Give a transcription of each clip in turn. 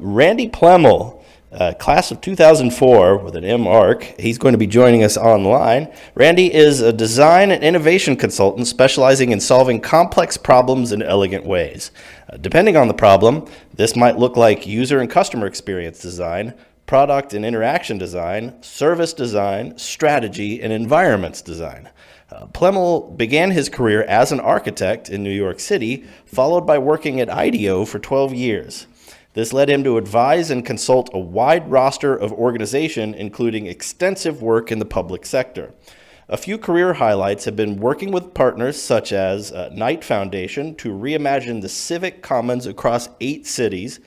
Randy Plemel, class of 2004 with an M.Arch. He's going to be joining us online. Randy is a design and innovation consultant specializing in solving complex problems in elegant ways. Depending on the problem, this might look like user and customer experience design, product and interaction design, service design, strategy, and environments design. Plemel began his career as an architect in New York City, followed by working at IDEO for 12 years. This led him to advise and consult a wide roster of organizations, including extensive work in the public sector. A few career highlights have been working with partners such as Knight Foundation to reimagine the civic commons across 8 cities,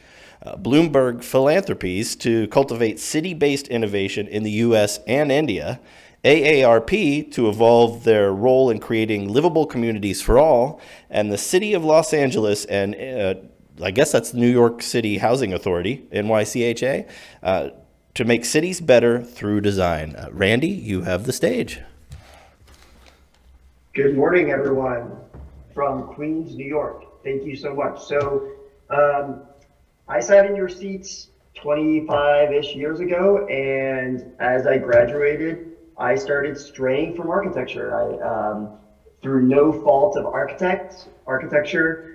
Bloomberg Philanthropies to cultivate city-based innovation in the U.S. and India, AARP to evolve their role in creating livable communities for all, and the City of Los Angeles and I guess that's the New York City Housing Authority, NYCHA, to make cities better through design. Randy, you have the stage. Good morning, everyone, from Queens, New York. Thank you so much. So I sat in your seats 25-ish years ago, and as I graduated, I started straying from architecture. Through no fault of architecture,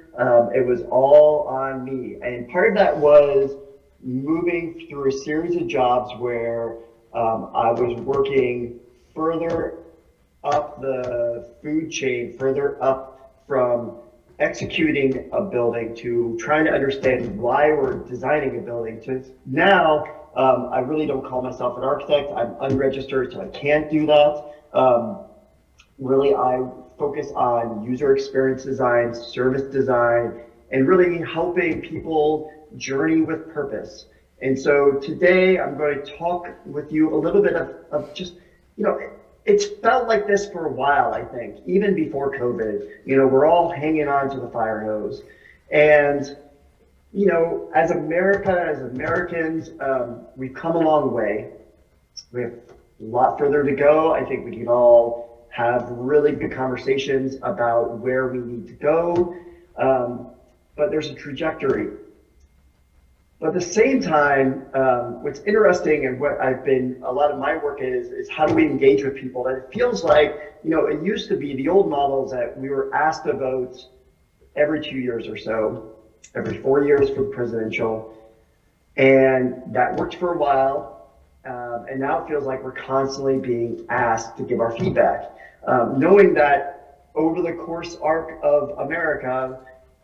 it was all on me. And part of that was moving through a series of jobs where I was working further up the food chain, further up from executing a building to trying to understand why we're designing a building to now I really don't call myself an architect. I'm unregistered, so I can't do that. Really, I focus on user experience design, service design, and really helping people journey with purpose. And so today I'm going to talk with you a little bit of just, it's felt like this for a while, I think, even before COVID. We're all hanging on to the fire hose. And, as Americans, we've come a long way. We have a lot further to go. I think we can all have really good conversations about where we need to go, but there's a trajectory. But at the same time, what's interesting and what a lot of my work is how do we engage with people? That it feels like, it used to be the old models that we were asked to vote every 2 years or so, every 4 years for the presidential, and that worked for a while. And now it feels like we're constantly being asked to give our feedback, knowing that over the course arc of America,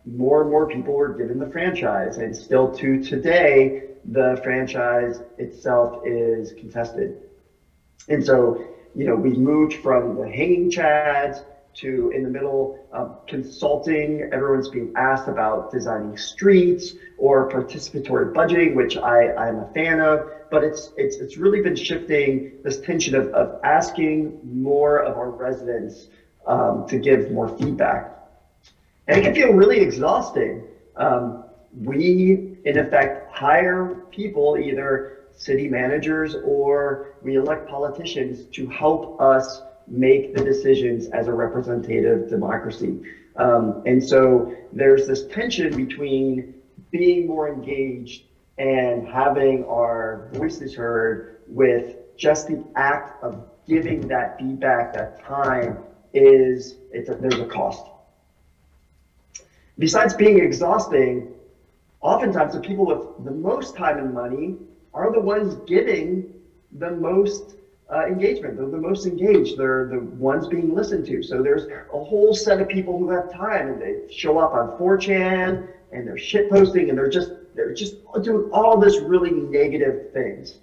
more and more people were given the franchise, and still to today, the franchise itself is contested. And so, we've moved from the hanging chads to in the middle consulting. Everyone's being asked about designing streets or participatory budgeting, which I'm a fan of, but it's really been shifting this tension of asking more of our residents to give more feedback. And it can feel really exhausting. We, in effect, hire people, either city managers or we elect politicians to help us make the decisions as a representative democracy. And so there's this tension between being more engaged and having our voices heard with just the act of giving that feedback, that time there's a cost. Besides being exhausting, oftentimes the people with the most time and money are the ones giving the most engagement. They're the most engaged. They're the ones being listened to. So there's a whole set of people who have time, and they show up on 4chan and they're shit posting, and they're just doing all this really negative things.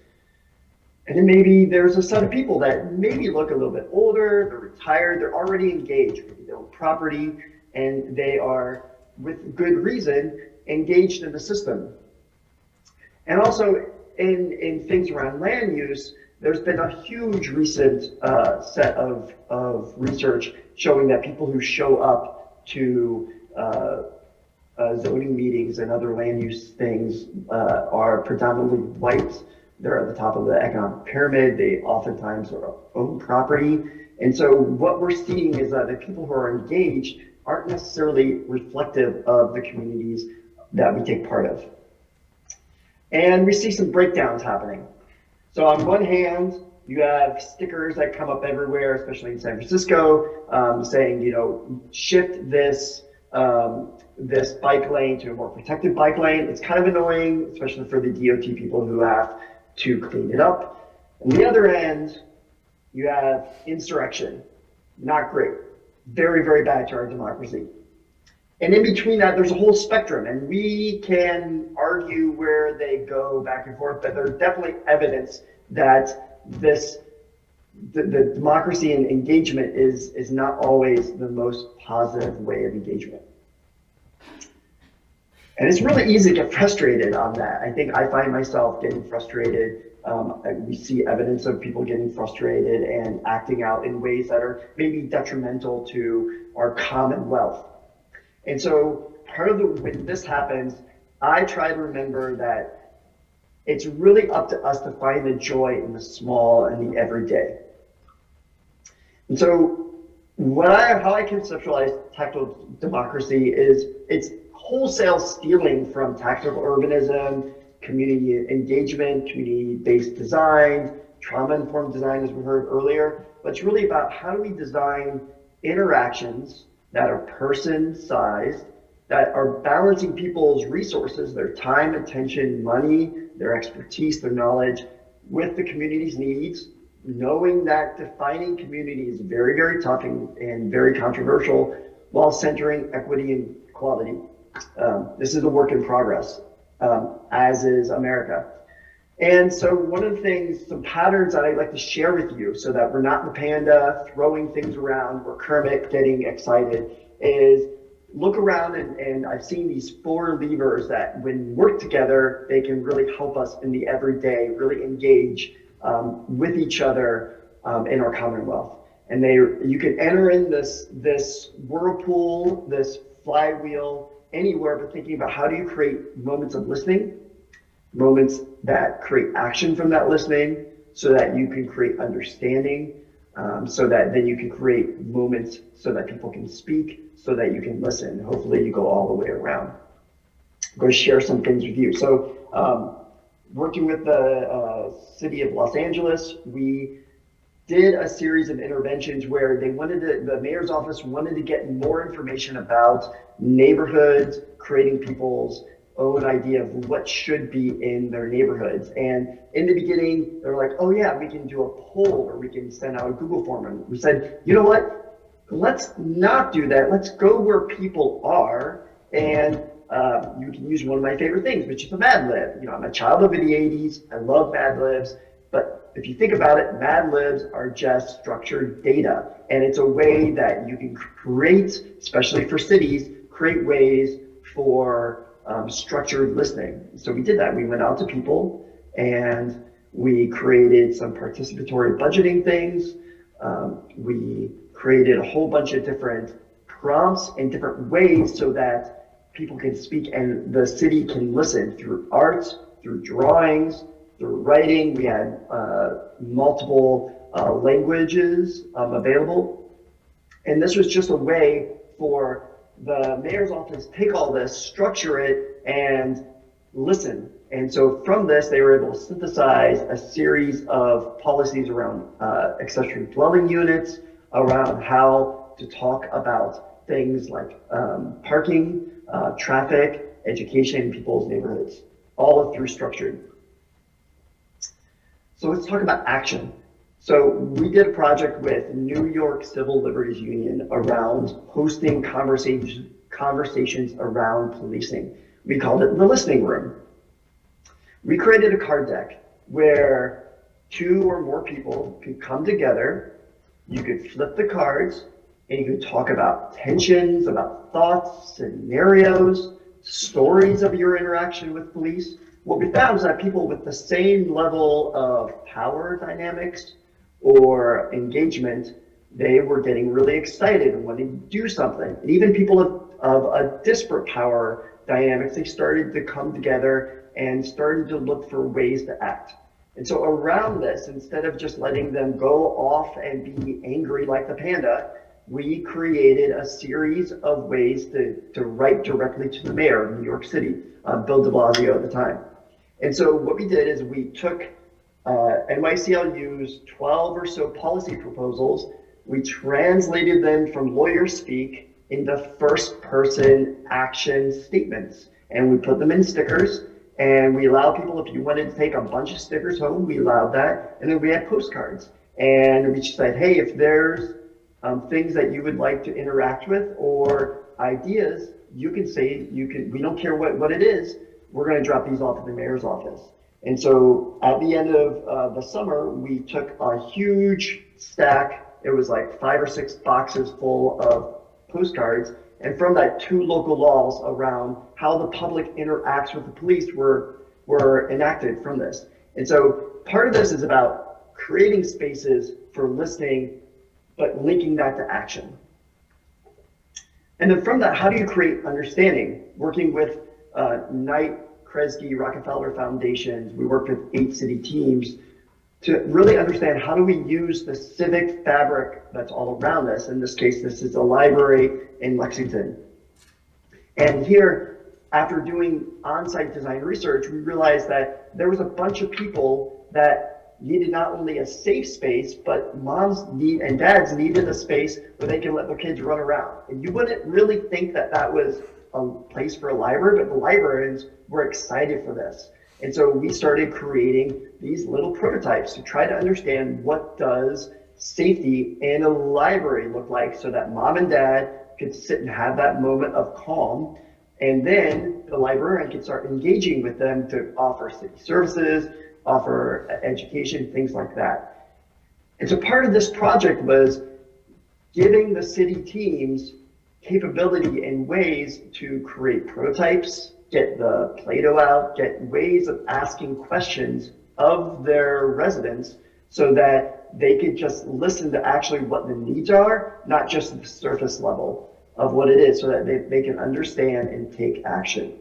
And then maybe there's a set of people that maybe look a little bit older, they're retired, they're already engaged. Maybe they own property, and they are, with good reason, engaged in the system. And also in things around land use, there's been a huge recent set of research showing that people who show up to zoning meetings and other land use things are predominantly white. They're at the top of the economic pyramid. They oftentimes own property. And so what we're seeing is that the people who are engaged aren't necessarily reflective of the communities that we take part of. And we see some breakdowns happening. So on one hand, you have stickers that come up everywhere, especially in San Francisco, saying, you know, shift this this bike lane to a more protected bike lane. It's kind of annoying, especially for the DOT people who have to clean it up. On the other end, you have insurrection. Not great. Very, very bad to our democracy. And in between that, there's a whole spectrum, and we can argue where they go back and forth, but there's definitely evidence that the democracy and engagement is not always the most positive way of engagement. And it's really easy to get frustrated on that. I think I find myself getting frustrated. We see evidence of people getting frustrated and acting out in ways that are maybe detrimental to our commonwealth. And so when this happens, I try to remember that it's really up to us to find the joy in the small and the everyday. And so how I conceptualize tactile democracy is it's wholesale stealing from tactical urbanism, community engagement, community-based design, trauma-informed design, as we heard earlier. But it's really about how do we design interactions that are person-sized, that are balancing people's resources, their time, attention, money, their expertise, their knowledge, with the community's needs, knowing that defining community is very, very tough and very controversial, while centering equity and equality. This is a work in progress, as is America. And so one of the things, some patterns that I'd like to share with you so that we're not the panda throwing things around or Kermit getting excited, is look around and I've seen these 4 levers that when work together, they can really help us in the everyday, really engage with each other in our commonwealth. And you can enter in this whirlpool, this flywheel, anywhere, but thinking about how do you create moments of listening, moments that create action from that listening, so that you can create understanding, so that then you can create moments so that people can speak, so that you can listen. Hopefully you go all the way around. I'm going to share some things with you. So working with the city of Los Angeles, we did a series of interventions where the mayor's office wanted to get more information about neighborhoods, creating people's own idea of what should be in their neighborhoods. And in the beginning, they're like, oh yeah, we can do a poll or we can send out a Google form. And we said, you know what? Let's not do that. Let's go where people are. And you can use one of my favorite things, which is a Mad Lib. You know, I'm a child of the 80s. I love Mad Libs. But if you think about it, Mad Libs are just structured data. And it's a way that you can create, especially for cities, create ways for structured listening. So we did that. We went out to people and we created some participatory budgeting things. We created a whole bunch of different prompts and different ways so that people can speak and the city can listen through art, through drawings, through writing. We had multiple languages available. And this was just a way for the mayor's office to take all this, structure it, and listen. And so from this, they were able to synthesize a series of policies around accessory dwelling units, around how to talk about things like parking, traffic, education in people's neighborhoods, all through structured. So let's talk about action. So we did a project with New York Civil Liberties Union around hosting conversations around policing. We called it the listening room. We created a card deck where 2 or more people could come together. You could flip the cards and you could talk about tensions, about thoughts, scenarios, stories of your interaction with police. What we found is that people with the same level of power dynamics or engagement, they were getting really excited and wanting to do something. And even people of a disparate power dynamics, they started to come together and started to look for ways to act. And so around this, instead of just letting them go off and be angry like the panda, we created a series of ways to write directly to the mayor of New York City, Bill de Blasio at the time. And so what we did is we took NYCLU's 12 or so policy proposals, we translated them from lawyer speak into first person action statements. And we put them in stickers, and we allow people, if you wanted to take a bunch of stickers home, we allowed that. And then we had postcards. And we just said, hey, if there's things that you would like to interact with or ideas, you can say, we don't care what it is, we're going to drop these off at the mayor's office. And so at the end of the summer, we took a huge stack, it was like 5 or 6 boxes full of postcards, and from that 2 local laws around how the public interacts with the police were enacted from this. And so part of this is about creating spaces for listening, but linking that to action. And then from that, how do you create understanding? Working with Knight, Kresge, Rockefeller Foundations, we worked with 8 city teams to really understand how do we use the civic fabric that's all around us. In this case, this is a library in Lexington. And here, after doing on-site design research, we realized that there was a bunch of people that needed not only a safe space, but moms and dads needed a space where they can let their kids run around. And you wouldn't really think that that was a place for a library, but the librarians were excited for this. And so we started creating these little prototypes to try to understand what does safety in a library look like so that mom and dad could sit and have that moment of calm. And then the librarian could start engaging with them to offer city services, offer education, things like that. And so part of this project was giving the city teams capability and ways to create prototypes, get the Play-Doh out, get ways of asking questions of their residents so that they could just listen to actually what the needs are, not just the surface level of what it is, so that they can understand and take action.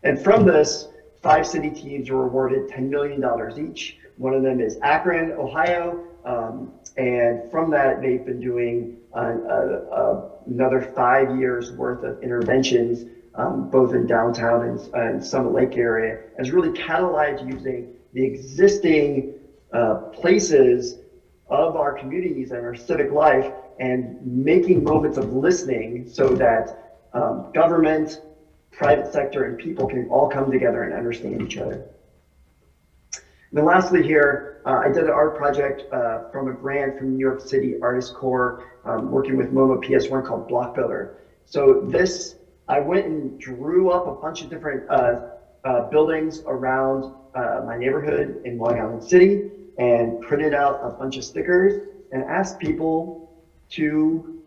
And from this, 5 city teams were awarded $10 million each. One of them is Akron, Ohio. And from that, they've been doing another 5 years worth of interventions, both in downtown and Summit Lake area, has really catalyzed using the existing places of our communities and our civic life and making moments of listening so that government, private sector, and people can all come together and understand each other. And then lastly here, I did an art project from a grant from New York City Artist Corps, working with MoMA PS1 called Block Builder. So this, I went and drew up a bunch of different buildings around my neighborhood in Long Island City and printed out a bunch of stickers and asked people to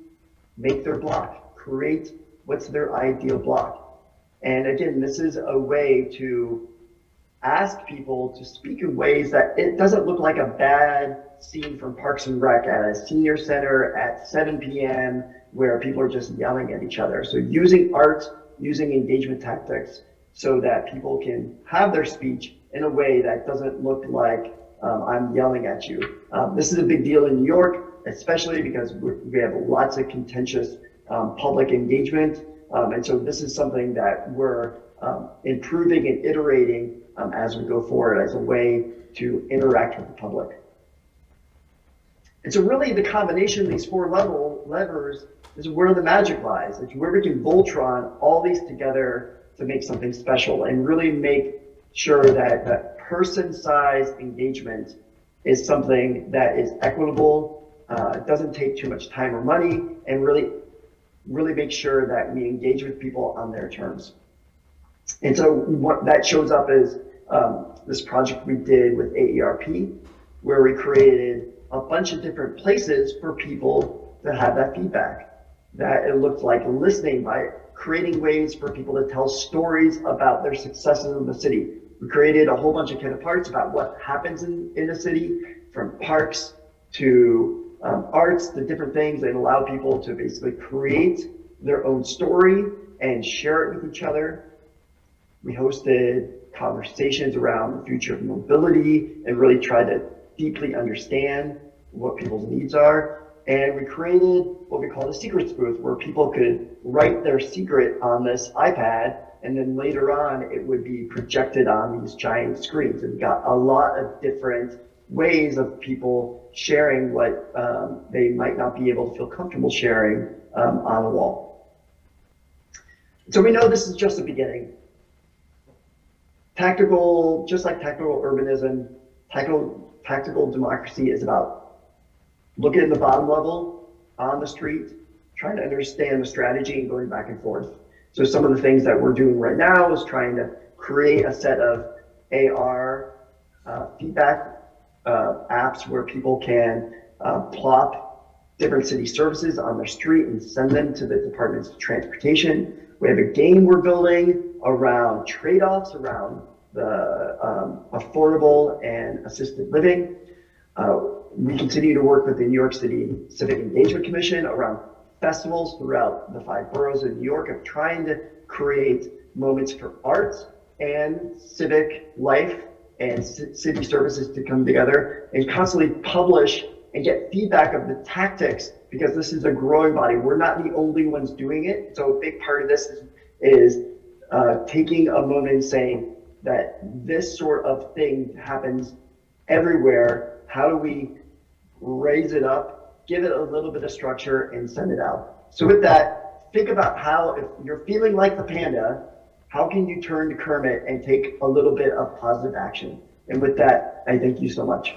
make their block, create what's their ideal block. And again, this is a way to ask people to speak in ways that it doesn't look like a bad scene from Parks and Rec at a senior center at 7 p.m. where people are just yelling at each other. So using art, using engagement tactics so that people can have their speech in a way that doesn't look like I'm yelling at you. This is a big deal in New York, especially because we have lots of contentious public engagement. And so this is something that we're improving and iterating as we go forward as a way to interact with the public. And so really the combination of these 4 levers is where the magic lies. It's where we can Voltron all these together to make something special and really make sure that that person-sized engagement is something that is equitable, doesn't take too much time or money, and really make sure that we engage with people on their terms. And so what that shows up is this project we did with AERP, where we created a bunch of different places for people to have that feedback. That it looked like listening by creating ways for people to tell stories about their successes in the city. We created a whole bunch of kind of parts about what happens in the city, from parks to arts, to different things that allow people to basically create their own story and share it with each other. We hosted conversations around the future of mobility and really tried to deeply understand what people's needs are. And we created what we call the secrets booth, where people could write their secret on this iPad, and then later on it would be projected on these giant screens. And we got a lot of different ways of people sharing what they might not be able to feel comfortable sharing on a wall. So we know this is just the beginning. Tactical, just like tactical urbanism, tactical democracy is about looking at the bottom level on the street, trying to understand the strategy and going back and forth. So some of the things that we're doing right now is trying to create a set of AR feedback apps where people can plop different city services on their street and send them to the Departments of Transportation. We have a game we're building around trade-offs around the affordable and assisted living. We continue to work with the New York City Civic Engagement Commission around festivals throughout the 5 boroughs of New York, of trying to create moments for arts and civic life and city services to come together and constantly publish and get feedback of the tactics, because this is a growing body. We're not the only ones doing it. So a big part of this is taking a moment and saying that this sort of thing happens everywhere. How do we raise it up, give it a little bit of structure, and send it out? So with that, think about how, if you're feeling like the panda, how can you turn to Kermit and take a little bit of positive action? And with that, I thank you so much.